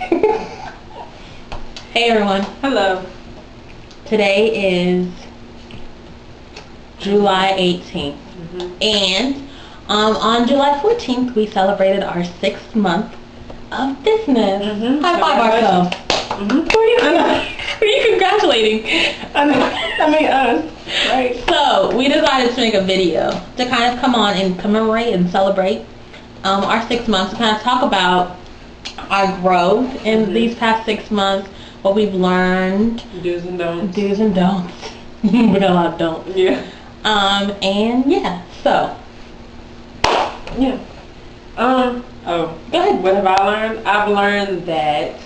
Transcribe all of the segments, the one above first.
Hey everyone. Hello. Today is July 18th. And on July 14th we celebrated our 6th month of business. High five ourselves. Who are you congratulating? I mean us. Right. So we decided to make a video to kind of come on and commemorate and celebrate our 6 months, to kind of talk about our growth in these past 6 months, what we've learned. Do's and don'ts. Do's and don'ts. We got a lot of don'ts. Yeah. And yeah, so. Yeah. Oh. Go ahead. What have I learned? I've learned that,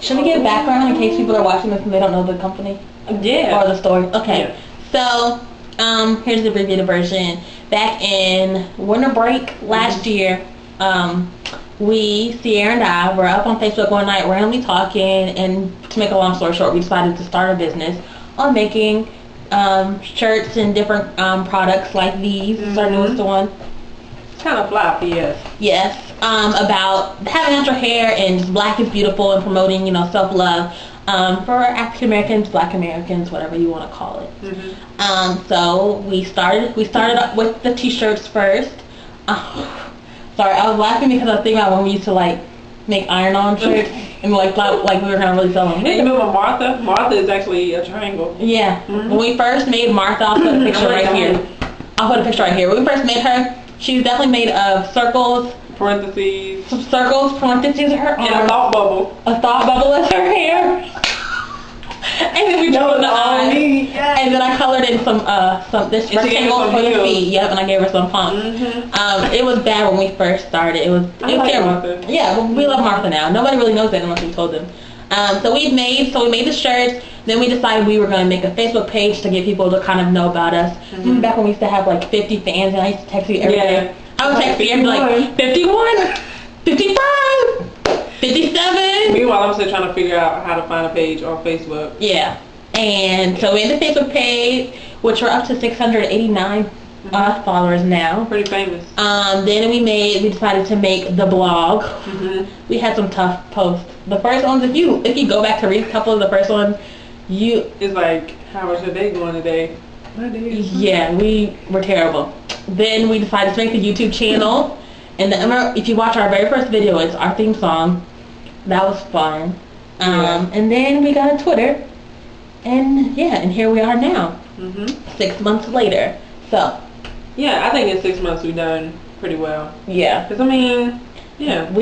Should we give background in case people are watching this and they don't know the company? Yeah. Or the story? Okay. Yeah. So, here's the abbreviated version. Back in winter break last year, Sierra and I were up on Facebook one night randomly talking, and to make a long story short, we decided to start a business on making shirts and different products like these. This is our newest one. It's kind of floppy, yes. Yes. About having natural hair and just black is beautiful and promoting, self-love for African Americans, Black Americans, whatever you want to call it. So we started up with the t-shirts first. Sorry, I was laughing because I was thinking about when we used to make iron-on shirts and like we were gonna really sell them. Hey, you remember Martha? Martha is actually a triangle. Yeah. When we first made Martha, I'll put a picture right here. When we first made her, she's definitely made of circles. Parentheses. Some circles, parentheses are her arms. And a thought bubble. A thought bubble is her hair. And then we drew the eyes. Yes. And then I colored in some this rectangle for the feet. Yep, and I gave her some pumps. It was bad when we first started. It was terrible. Martha. Yeah, well, we love Martha now. Nobody really knows that unless we told them. So we made the shirts. Then we decided we were going to make a Facebook page to get people to kind of know about us. Back when we used to have 50 fans, and I used to text you every day. I would text you and be like, 51, 55, 57. Meanwhile, I'm still trying to figure out how to find a page on Facebook. Yeah. And so we made the Facebook page, which we're up to 689 followers now. Pretty famous. Then we decided to make the blog. We had some tough posts. The first ones, if you go back to read a couple of the first ones, it's like, how was your day going today? My day. Yeah, we were terrible. Then we decided to make the YouTube channel, and if you watch our very first video, it's our theme song. That was fun. And then we got a Twitter, and here we are now, 6 months later. So yeah, I think in 6 months we've done pretty well. Yeah, because we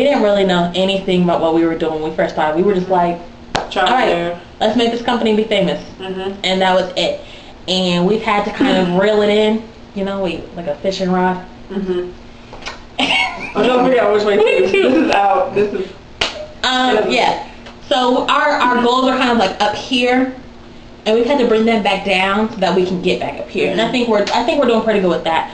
didn't really know anything about what we were doing when we first started. We were just like, all right, let's make this company be famous, and that was it. And we've had to kind of reel it in, like a fishing rod. I don't figure out which way to. This is out. This is. Yeah. So our goals are kind of up here, and we've had to bring them back down so that we can get back up here. And I think we're doing pretty good with that.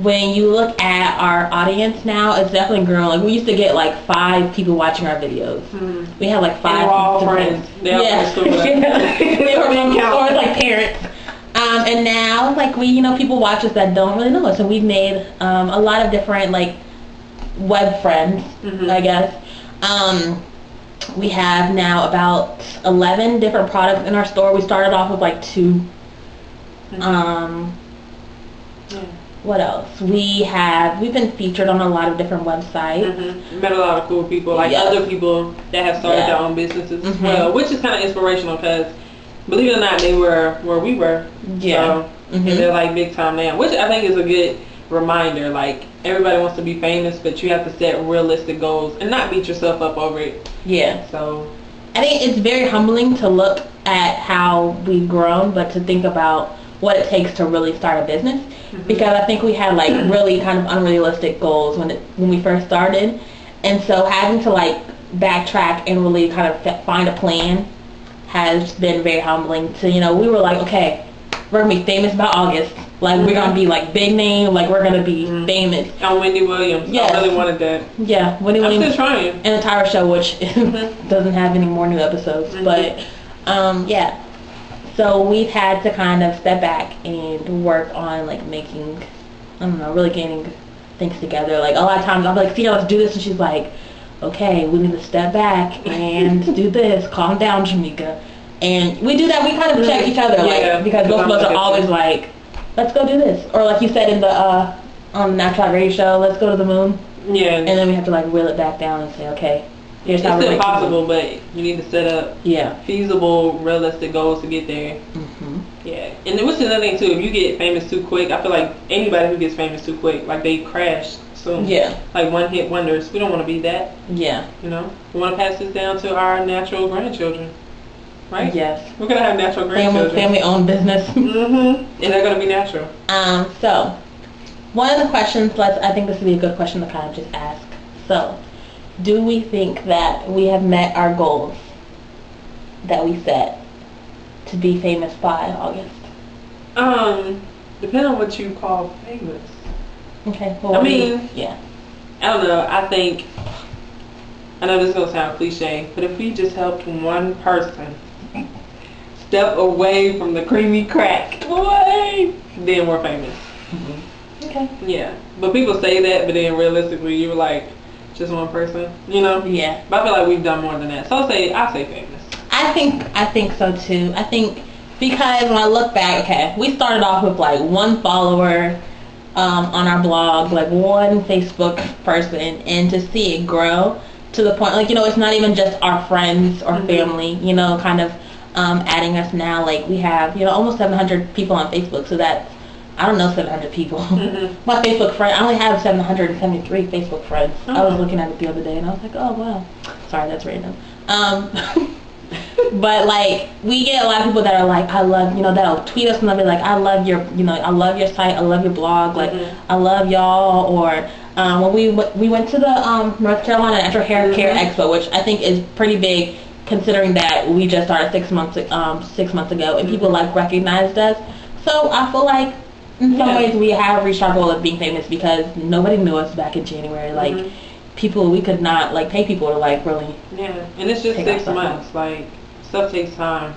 When you look at our audience now, it's definitely grown. We used to get 5 people watching our videos. We had 5. And they were all friends. They all they were or parents. And now people watch us that don't really know us, and we've made a lot of different web friends, I guess. We have now about 11 different products in our store. We started off with 2. What else? We've been featured on a lot of different websites. Met a lot of cool people, other people that have started their own businesses as well, which is kind of inspirational because, believe it or not, they were where we were. Yeah. So, and they're big time now, which I think is a good reminder. Everybody wants to be famous, but you have to set realistic goals and not beat yourself up over it. Yeah. So I think it's very humbling to look at how we've grown, but to think about what it takes to really start a business, because I think we had really kind of unrealistic goals when we first started, and so having to backtrack and really kind of find a plan has been very humbling. To we were okay, we're gonna be famous by August, we're gonna be big name, we're gonna be famous. On Wendy Williams. Yes. I really wanted that. Yeah, Wendy Williams. I'm still trying. And the Tyra Show, which doesn't have any more new episodes, but yeah. So we've had to kind of step back and work on making, really getting things together. A lot of times I'm like, see, let's do this, and she's like, okay, we need to step back and do this. Calm down, Jamaica. And we do that. We kind of check each other, like, because both of us are always like, let's go do this. Or like you said in the on the Natural Radio show, let's go to the moon. Yeah. And then we have to like reel it back down and say, okay, here's how we're still possible, but you need to set up feasible, realistic goals to get there. Yeah. And then what's another thing too, if you get famous too quick, I feel like anybody who gets famous too quick, like they crash soon. Yeah. Like one hit wonders. We don't want to be that. Yeah. You know? We want to pass this down to our natural grandchildren. Right? Yes. We're going to have natural grandchildren. Family-owned business. Is that going to be natural? So, one of the questions, I think this would be a good question to kind of just ask. So, do we think that we have met our goals that we set to be famous by August? Depending on what you call famous. Okay. Well, I don't know. I know this is going to sound cliche, but if we just helped one person step away from the creamy crack, then we're famous. Okay. Yeah. But people say that, but then realistically, you're like, just one person, you know? Yeah. But I feel like we've done more than that. So I say famous. I think so too. I think because when I look back, we started off with like one follower on our blog, like one Facebook person, and to see it grow to the point, like, you know, it's not even just our friends or family, you know, kind of adding us now. Like, we have, you know, almost 700 people on Facebook, so that's, I don't know, 700 people. My Facebook friend, I only have 773 Facebook friends. I was looking at it the other day, and I was like, oh, wow. Sorry, that's random. But, like, we get a lot of people that are like, I love, you know, that'll tweet us and they'll be like, I love your, you know, I love your site, I love your blog, like, I love y'all, or when we went to the North Carolina Natural Hair Care Expo, which I think is pretty big considering that we just started 6 months ago, and people like recognized us. So I feel like in some ways we have reached our goal of being famous because nobody knew us back in January. Like people, we could not like pay people to like really. Yeah, and it's just 6 months. Like stuff takes time.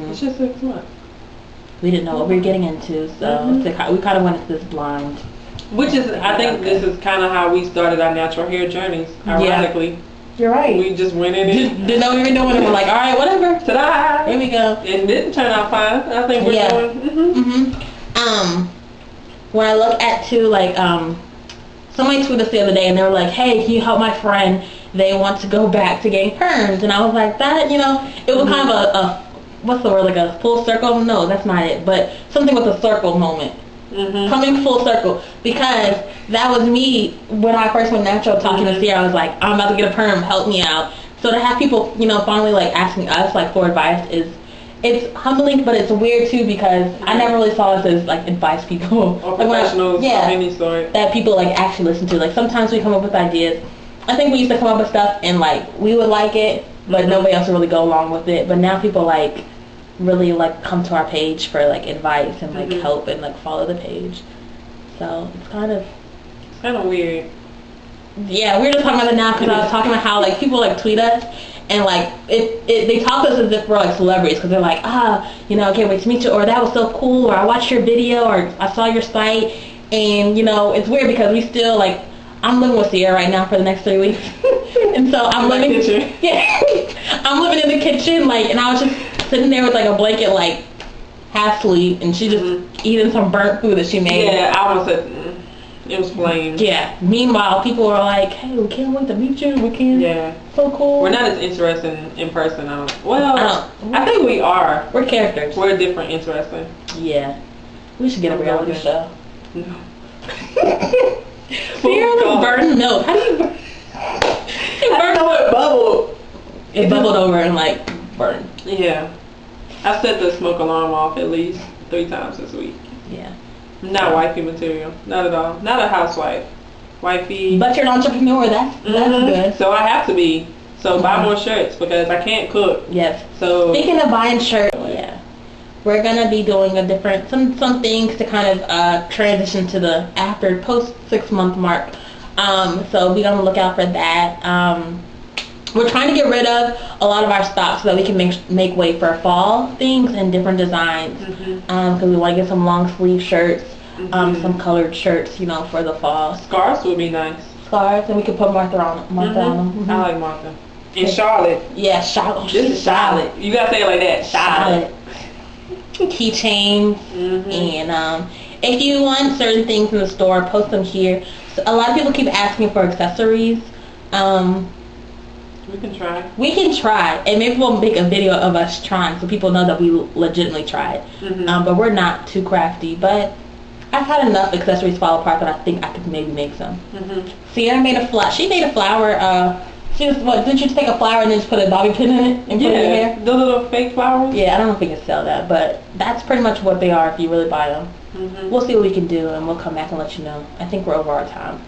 It's just 6 months. We didn't know what we were getting into, so we kind of went into this blind. Which is, I think this is kind of how we started our natural hair journeys, ironically. Yeah. You're right. We just went in and didn't know what we were doing, and we're like, all right, whatever. Ta-da! Here we go. It didn't turn out fine. I think we're doing. When I look at like somebody tweeted us the other day, and they were like, hey, can you help my friend? They want to go back to getting perms, and I was like, that, you know, it was kind of a what's the word, like a full circle? No, that's not it, but something with a circle moment. Coming full circle, because that was me when I first went natural talking to Sierra. I was like, I'm about to get a perm, help me out. So to have people, you know, finally like asking us like for advice it's humbling, but it's weird too, because I never really saw us as like advice people or professionals of any sort that people like actually listen to. Like sometimes we come up with ideas. I think we used to come up with stuff and like we would like it, but nobody else would really go along with it. But now people like really like come to our page for like advice and like help and like follow the page. So it's kind of weird. Yeah, we were just talking about it now because I was talking about how like people like tweet us and like they talk to us as if we're like celebrities, because they're like, you know, I can't wait to meet you, or that was so cool, or I watched your video, or I saw your site. And you know, it's weird because we still like, I'm living with Sierra right now for the next 3 weeks. And so I'm living I'm living in the kitchen, like, and I was just sitting there with like a blanket, like half asleep, and she just eating some burnt food that she made. Yeah, I was it was flames. Yeah. Meanwhile, people were like, hey, we can't wait to meet you. We can't. Yeah. So cool. We're not as interesting in person. I think we are. We're characters. We're different, interesting. Yeah. We should get a reality show. No. Sierra like burnt milk. How do you burn? I know it bubbled. It bubbled over and like burned. Yeah. I set the smoke alarm off at least 3 times this week. Yeah. Not wifey material. Not at all. Not a housewife. Wifey. But you're an entrepreneur. That's good. So I have to be. So buy more shirts because I can't cook. Yes. So speaking of buying shirts, we're gonna be doing a different some things to kind of transition to the after post 6 month mark. So be on the lookout for that. We're trying to get rid of a lot of our stock so that we can make way for fall things and different designs. Because we want to get some long sleeve shirts, some colored shirts, you know, for the fall. Scarves would be nice. scarves, and we could put Martha on them. Mm-hmm. I like Martha. And Charlotte. Yeah, Charlotte. This is Charlotte. You gotta say it like that. Charlotte. Keychains. And if you want certain things in the store, post them here. So a lot of people keep asking for accessories. We can try. We can try, and maybe we'll make a video of us trying, so people know that we legitimately tried. But we're not too crafty. But I've had enough accessories fall apart that I think I could maybe make some. Sierra made a flower. She made a flower. Didn't you take a flower and then just put a bobby pin in it and put it in your hair? The little fake flowers. Yeah, I don't know if we can sell that, but that's pretty much what they are if you really buy them. We'll see what we can do, and we'll come back and let you know. I think we're over our time.